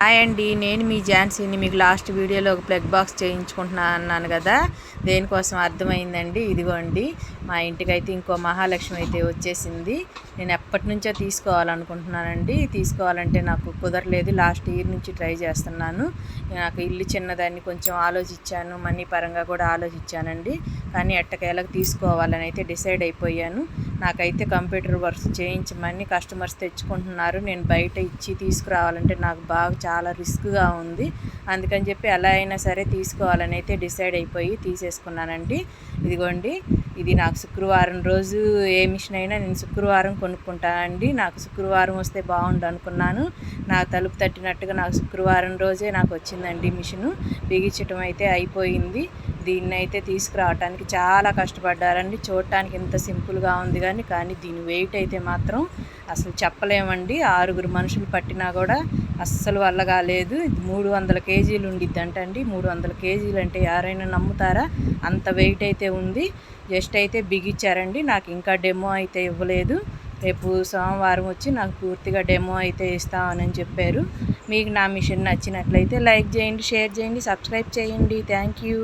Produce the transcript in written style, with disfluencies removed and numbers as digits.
Hi అండి, నేను మీ ఝాన్సీని. మీకు లాస్ట్ వీడియోలో ఒక ప్లగ్ బాక్స్ చేయించుకుంటున్నాను అన్నాను కదా, దేనికోసం అర్థమైందండి. ఇదిగోండి, మా ఇంటికైతే ఇంకో మహాలక్ష్మి అయితే వచ్చేసింది. నేను ఎప్పటి నుంచో తీసుకోవాలనుకుంటున్నానండి. తీసుకోవాలంటే నాకు కుదరలేదు. లాస్ట్ ఇయర్ నుంచి ట్రై చేస్తున్నాను. నాకు ఇల్లు చిన్నదాన్ని కొంచెం ఆలోచించాను, మనీ పరంగా కూడా ఆలోచించానండి. కానీ ఎట్టకేలకు తీసుకోవాలని అయితే డిసైడ్ అయిపోయాను. నాకైతే కంప్యూటర్ వర్క్స్ చేయించమని కస్టమర్స్ తెచ్చుకుంటున్నారు. నేను బయట ఇచ్చి తీసుకురావాలంటే నాకు చాలా రిస్క్గా ఉంది. అందుకని చెప్పి ఎలా అయినా సరే తీసుకోవాలని అయితే డిసైడ్ అయిపోయి తీసేసుకున్నానండి. ఇదిగోండి, ఇది నాకు శుక్రవారం రోజు ఏ మిషన్ అయినా నేను శుక్రవారం కొనుక్కుంటానండి. నాకు శుక్రవారం వస్తే బాగుండు అనుకున్నాను. నా తలుపు తట్టినట్టుగా నాకు శుక్రవారం రోజే నాకు వచ్చిందండి మిషను. బిగించటం అయితే అయిపోయింది. దీన్ని అయితే తీసుకురావడానికి చాలా కష్టపడ్డారండి. చూడటానికి ఇంత సింపుల్గా ఉంది కానీ దీని వెయిట్ అయితే మాత్రం అసలు చెప్పలేమండి. 6 మనుషులు పట్టినా కూడా అస్సలు వల్ల కాలేదు. 300 కేజీలు ఉండిద్ది అంటండి. 300 కేజీలు అంటే ఎవరైనా నమ్ముతారా? అంత వెయిట్ అయితే ఉంది. జస్ట్ అయితే బిగించారండి. నాకు ఇంకా డెమో అయితే ఇవ్వలేదు. రేపు సోమవారం వచ్చి నాకు పూర్తిగా డెమో అయితే ఇస్తామని చెప్పారు. మీకు నా మిషన్ నచ్చినట్లయితే లైక్ చేయండి, షేర్ చేయండి, సబ్స్క్రైబ్ చేయండి. Thank you.